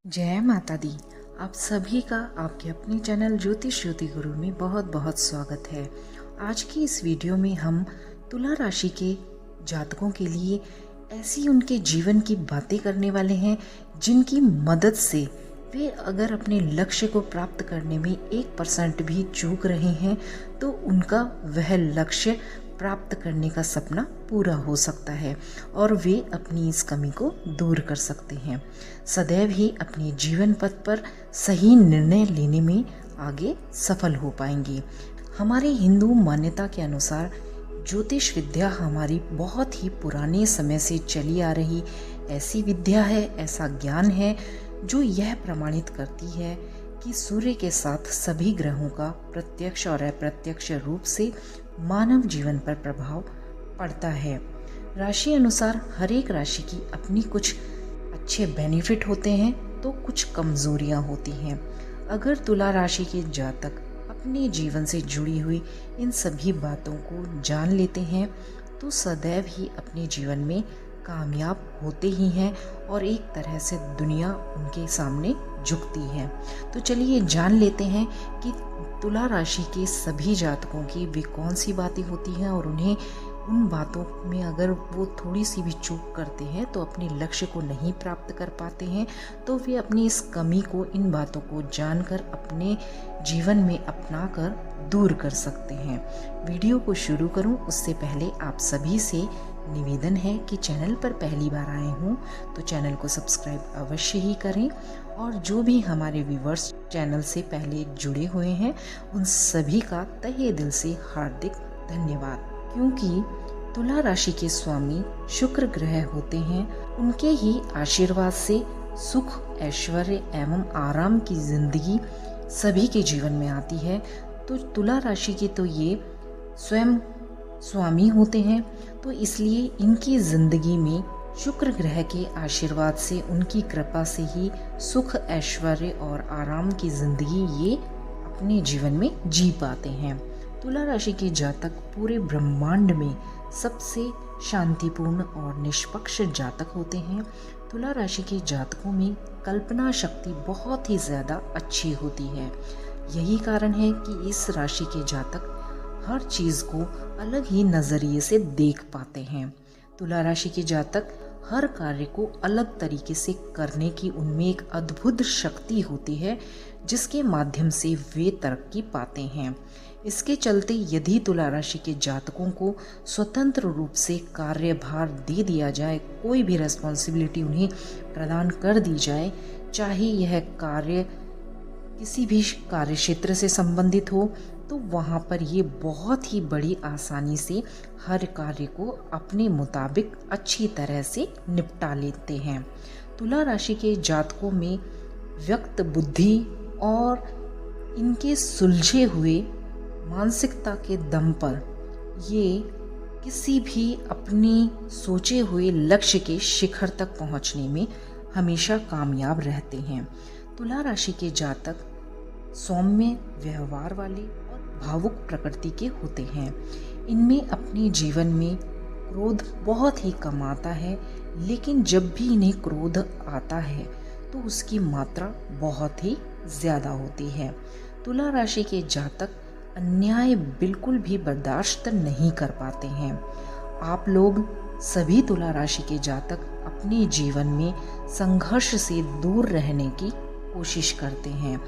जय माता दी। आप सभी का आपके अपने चैनल ज्योतिष ज्योति गुरु में बहुत बहुत स्वागत है। आज की इस वीडियो में हम तुला राशि के जातकों के लिए ऐसी उनके जीवन की बातें करने वाले हैं जिनकी मदद से वे अगर अपने लक्ष्य को प्राप्त करने में 1% भी चूक रहे हैं तो उनका वह लक्ष्य प्राप्त करने का सपना पूरा हो सकता है और वे अपनी इस कमी को दूर कर सकते हैं। सदैव ही अपने जीवन पथ पर सही निर्णय लेने में आगे सफल हो पाएंगे। हमारे हिंदू मान्यता के अनुसार ज्योतिष विद्या हमारी बहुत ही पुराने समय से चली आ रही ऐसी विद्या है, ऐसा ज्ञान है जो यह प्रमाणित करती है कि सूर्य के साथ सभी ग्रहों का प्रत्यक्ष और अप्रत्यक्ष रूप से मानव जीवन पर प्रभाव पड़ता है। राशि अनुसार हर एक राशि की अपनी कुछ अच्छे बेनिफिट होते हैं तो कुछ कमजोरियां होती हैं। अगर तुला राशि के जातक अपने जीवन से जुड़ी हुई इन सभी बातों को जान लेते हैं तो सदैव ही अपने जीवन में कामयाब होते ही हैं और एक तरह से दुनिया उनके सामने झुकती है। तो चलिए जान लेते हैं कि तुला राशि के सभी जातकों की वे कौन सी बातें होती हैं और उन्हें उन बातों में अगर वो थोड़ी सी भी चूक करते हैं तो अपने लक्ष्य को नहीं प्राप्त कर पाते हैं, तो वे अपनी इस कमी को, इन बातों को जानकर अपने जीवन में अपना कर दूर कर सकते हैं। वीडियो को शुरू करूं उससे पहले आप सभी से निवेदन है कि चैनल पर पहली बार आए हों तो चैनल को सब्सक्राइब अवश्य ही करें और जो भी हमारे व्यूवर्स चैनल से पहले जुड़े हुए हैं उन सभी का तहे दिल से हार्दिक धन्यवाद। क्योंकि तुला राशि के स्वामी शुक्र ग्रह होते हैं, उनके ही आशीर्वाद से सुख, ऐश्वर्य एवं आराम की जिंदगी सभी के जीवन में आती है। तो तुला राशि के तो ये स्वयं स्वामी होते हैं, तो इसलिए इनकी जिंदगी में शुक्र ग्रह के आशीर्वाद से, उनकी कृपा से ही सुख, ऐश्वर्य और आराम की जिंदगी ये अपने जीवन में जी पाते हैं। तुला राशि के जातक पूरे ब्रह्मांड में सबसे शांतिपूर्ण और निष्पक्ष जातक होते हैं। तुला राशि के जातकों में कल्पना शक्ति बहुत ही ज़्यादा अच्छी होती है। यही कारण है कि इस राशि के जातक हर चीज़ को अलग ही नज़रिए से देख पाते हैं। तुला राशि के जातक हर कार्य को अलग तरीके से करने की उनमें एक अद्भुत शक्ति होती है जिसके माध्यम से वे तरक्की पाते हैं। इसके चलते यदि तुला राशि के जातकों को स्वतंत्र रूप से कार्यभार दे दिया जाए, कोई भी रिस्पॉन्सिबिलिटी उन्हें प्रदान कर दी जाए, चाहे यह कार्य किसी भी कार्य क्षेत्र से संबंधित हो, तो वहाँ पर ये बहुत ही बड़ी आसानी से हर कार्य को अपने मुताबिक अच्छी तरह से निपटा लेते हैं। तुला राशि के जातकों में व्यक्त बुद्धि और इनके सुलझे हुए मानसिकता के दम पर ये किसी भी अपने सोचे हुए लक्ष्य के शिखर तक पहुँचने में हमेशा कामयाब रहते हैं। तुला राशि के जातक सौम्य व्यवहार वाले और भावुक प्रकृति के होते हैं। इनमें अपने जीवन में क्रोध बहुत ही कम आता है, लेकिन जब भी इन्हें क्रोध आता है तो उसकी मात्रा बहुत ही ज़्यादा होती है। तुला राशि के जातक अन्याय बिल्कुल भी बर्दाश्त नहीं कर पाते हैं। आप लोग सभी तुला राशि के जातक अपने जीवन में संघर्ष से दूर रहने की कोशिश करते हैं,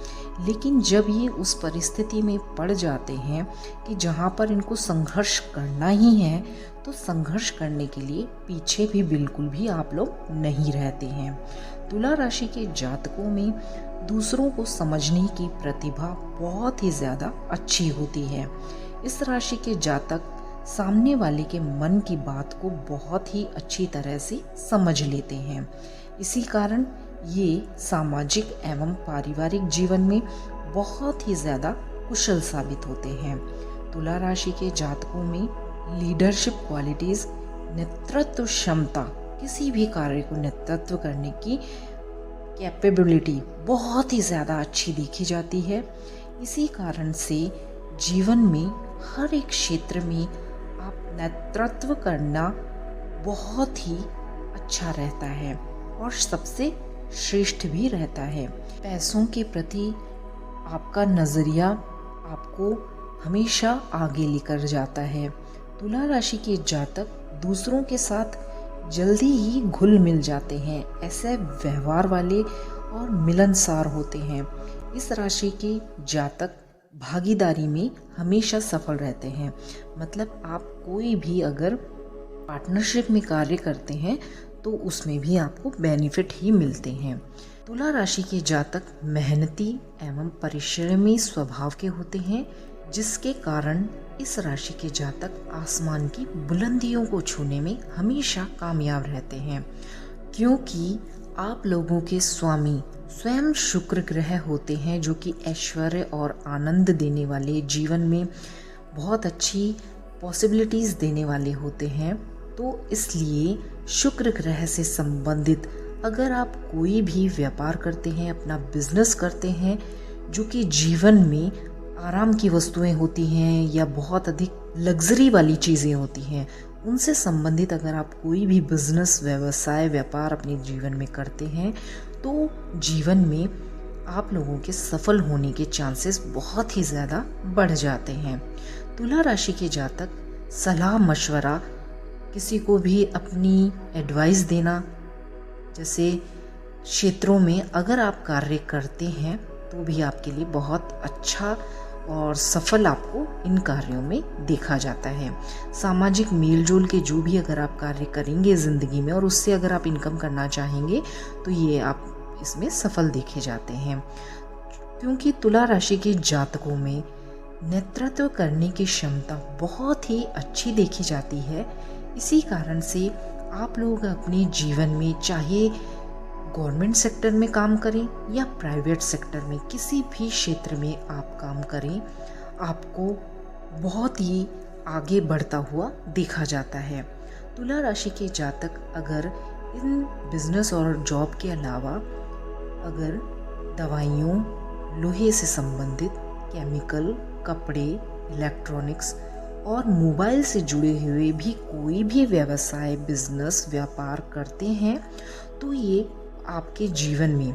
लेकिन जब ये उस परिस्थिति में पड़ जाते हैं कि जहाँ पर इनको संघर्ष करना ही है तो संघर्ष करने के लिए पीछे भी बिल्कुल भी आप लोग नहीं रहते हैं। तुला राशि के जातकों में दूसरों को समझने की प्रतिभा बहुत ही ज़्यादा अच्छी होती है। इस राशि के जातक सामने वाले के मन की बात को बहुत ही अच्छी तरह से समझ लेते हैं। इसी कारण ये सामाजिक एवं पारिवारिक जीवन में बहुत ही ज़्यादा कुशल साबित होते हैं। तुला राशि के जातकों में लीडरशिप क्वालिटीज़, नेतृत्व क्षमता, किसी भी कार्य को नेतृत्व करने की कैपेबिलिटी बहुत ही ज़्यादा अच्छी देखी जाती है। इसी कारण से जीवन में हर एक क्षेत्र में आप नेतृत्व करना बहुत ही अच्छा रहता है और सबसे श्रेष्ठ भी रहता है। पैसों के प्रति आपका नज़रिया आपको हमेशा आगे लेकर जाता है। तुला राशि के जातक दूसरों के साथ जल्दी ही घुल मिल जाते हैं, ऐसे व्यवहार वाले और मिलनसार होते हैं। इस राशि के जातक भागीदारी में हमेशा सफल रहते हैं। मतलब आप कोई भी अगर पार्टनरशिप में कार्य करते हैं तो उसमें भी आपको बेनिफिट ही मिलते हैं। तुला राशि के जातक मेहनती एवं परिश्रमी स्वभाव के होते हैं, जिसके कारण इस राशि के जातक आसमान की बुलंदियों को छूने में हमेशा कामयाब रहते हैं, क्योंकि आप लोगों के स्वामी स्वयं शुक्र ग्रह होते हैं, जो कि ऐश्वर्य और आनंद देने वाले, जीवन में बहुत अच्छी पॉसिबिलिटीज़ देने वाले होते हैं। तो इसलिए शुक्र ग्रह से संबंधित अगर आप कोई भी व्यापार करते हैं, अपना बिजनेस करते हैं, जो कि जीवन में आराम की वस्तुएं होती हैं या बहुत अधिक लग्जरी वाली चीज़ें होती हैं, उनसे संबंधित अगर आप कोई भी बिजनेस, व्यवसाय, व्यापार अपने जीवन में करते हैं तो जीवन में आप लोगों के सफल होने के चांसेस बहुत ही ज़्यादा बढ़ जाते हैं। तुला राशि के जातक सलाह मशवरा, किसी को भी अपनी एडवाइस देना, जैसे क्षेत्रों में अगर आप कार्य करते हैं तो भी आपके लिए बहुत अच्छा और सफल आपको इन कार्यों में देखा जाता है। सामाजिक मेलजोल के जो भी अगर आप कार्य करेंगे ज़िंदगी में और उससे अगर आप इनकम करना चाहेंगे तो ये आप इसमें सफल देखे जाते हैं, क्योंकि तुला राशि के जातकों में नेतृत्व करने की क्षमता बहुत ही अच्छी देखी जाती है। इसी कारण से आप लोग अपने जीवन में चाहे गवर्नमेंट सेक्टर में काम करें या प्राइवेट सेक्टर में, किसी भी क्षेत्र में आप काम करें, आपको बहुत ही आगे बढ़ता हुआ देखा जाता है। तुला राशि के जातक अगर इन बिजनेस और जॉब के अलावा अगर दवाइयों, लोहे से संबंधित, केमिकल, कपड़े, इलेक्ट्रॉनिक्स और मोबाइल से जुड़े हुए भी कोई भी व्यवसाय, बिजनेस, व्यापार करते हैं तो ये आपके जीवन में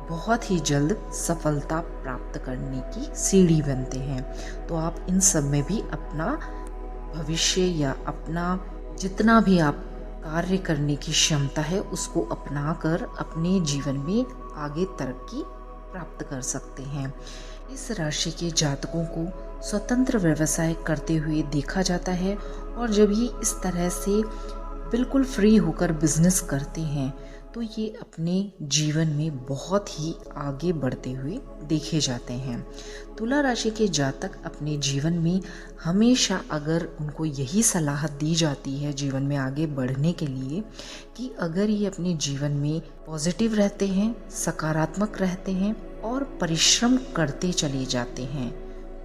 बहुत ही जल्द सफलता प्राप्त करने की सीढ़ी बनते हैं। तो आप इन सब में भी अपना भविष्य या अपना जितना भी आप कार्य करने की क्षमता है उसको अपनाकर अपने जीवन में आगे तरक्की प्राप्त कर सकते हैं। इस राशि के जातकों को स्वतंत्र व्यवसाय करते हुए देखा जाता है, और जब ये इस तरह से बिल्कुल फ्री होकर बिजनेस करते हैं तो ये अपने जीवन में बहुत ही आगे बढ़ते हुए देखे जाते हैं। तुला राशि के जातक अपने जीवन में हमेशा अगर उनको यही सलाह दी जाती है जीवन में आगे बढ़ने के लिए कि अगर ये अपने जीवन में पॉजिटिव रहते हैं, सकारात्मक रहते हैं और परिश्रम करते चले जाते हैं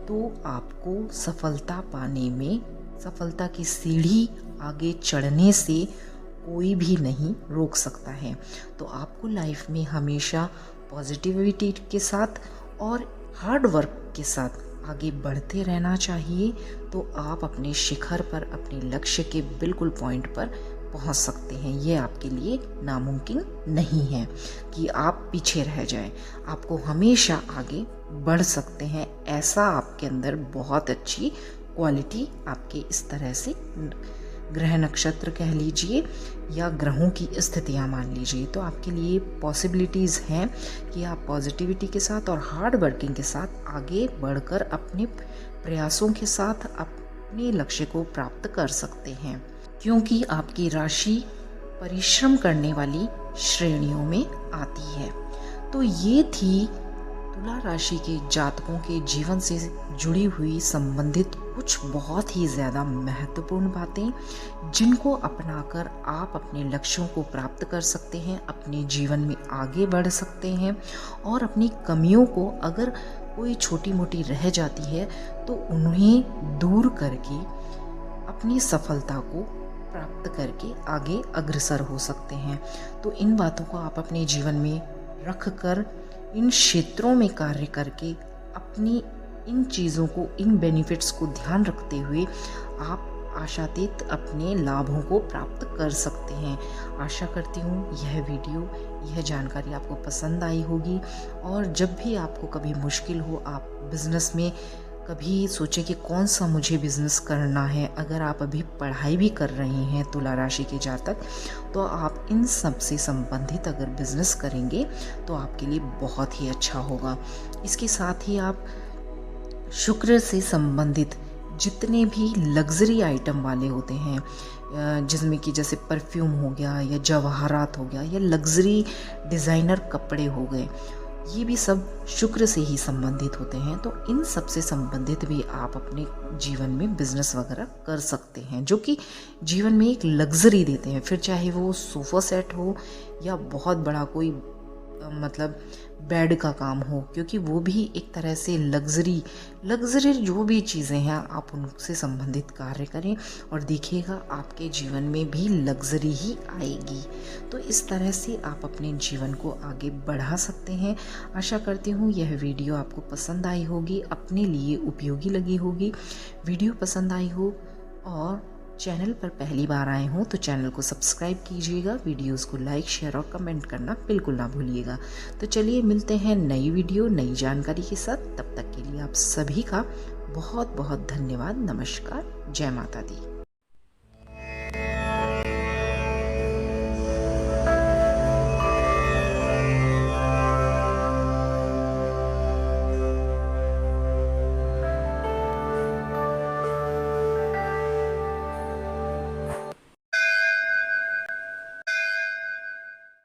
तो आपको सफलता पाने में, सफलता की सीढ़ी आगे चढ़ने से कोई भी नहीं रोक सकता है। तो आपको लाइफ में हमेशा पॉजिटिविटी के साथ और हार्ड वर्क के साथ आगे बढ़ते रहना चाहिए, तो आप अपने शिखर पर, अपने लक्ष्य के बिल्कुल पॉइंट पर पहुंच सकते हैं। ये आपके लिए नामुमकिन नहीं है कि आप पीछे रह जाएं। आपको हमेशा आगे बढ़ सकते हैं। ऐसा आपके अंदर बहुत अच्छी क्वालिटी आपके इस तरह से ग्रह नक्षत्र कह लीजिए या ग्रहों की स्थितियां मान लीजिए, तो आपके लिए पॉसिबिलिटीज़ हैं कि आप पॉजिटिविटी के साथ और हार्ड वर्किंग के साथ आगे बढ़कर अपने प्रयासों के साथ अपने लक्ष्य को प्राप्त कर सकते हैं, क्योंकि आपकी राशि परिश्रम करने वाली श्रेणियों में आती है। तो ये थी तुला राशि के जातकों के जीवन से जुड़ी हुई संबंधित कुछ बहुत ही ज़्यादा महत्वपूर्ण बातें, जिनको अपनाकर आप अपने लक्ष्यों को प्राप्त कर सकते हैं, अपने जीवन में आगे बढ़ सकते हैं और अपनी कमियों को अगर कोई छोटी मोटी रह जाती है तो उन्हें दूर करके अपनी सफलता को प्राप्त करके आगे अग्रसर हो सकते हैं। तो इन बातों को आप अपने जीवन में रख कर, इन क्षेत्रों में कार्य करके अपनी इन चीज़ों को, इन बेनिफिट्स को ध्यान रखते हुए आप आशातीत अपने लाभों को प्राप्त कर सकते हैं। आशा करती हूँ यह जानकारी आपको पसंद आई होगी, और जब भी आपको कभी मुश्किल हो, आप बिज़नेस में कभी सोचें कि कौन सा मुझे बिज़नेस करना है, अगर आप अभी पढ़ाई भी कर रहे हैं तुला राशि के जातक, तो आप इन सब से संबंधित अगर बिज़नेस करेंगे तो आपके लिए बहुत ही अच्छा होगा। इसके साथ ही आप शुक्र से संबंधित जितने भी लग्ज़री आइटम वाले होते हैं, जिसमें कि जैसे परफ्यूम हो गया या जवाहरात हो गया या लग्ज़री डिज़ाइनर कपड़े हो गए, ये भी सब शुक्र से ही संबंधित होते हैं। तो इन सब से संबंधित भी आप अपने जीवन में बिज़नेस वगैरह कर सकते हैं, जो कि जीवन में एक लग्ज़री देते हैं। फिर चाहे वो सोफ़ा सेट हो या बहुत बड़ा कोई मतलब बेड का काम हो, क्योंकि वो भी एक तरह से लग्ज़री जो भी चीज़ें हैं आप उनसे संबंधित कार्य करें और देखिएगा आपके जीवन में भी लग्ज़री ही आएगी। तो इस तरह से आप अपने जीवन को आगे बढ़ा सकते हैं। आशा करती हूँ यह वीडियो आपको पसंद आई होगी, अपने लिए उपयोगी लगी होगी। वीडियो पसंद आई हो और चैनल पर पहली बार आए हों तो चैनल को सब्सक्राइब कीजिएगा, वीडियोस को लाइक, शेयर और कमेंट करना बिल्कुल ना भूलिएगा। तो चलिए मिलते हैं नई वीडियो, नई जानकारी के साथ। तब तक के लिए आप सभी का बहुत बहुत धन्यवाद। नमस्कार। जय माता दी।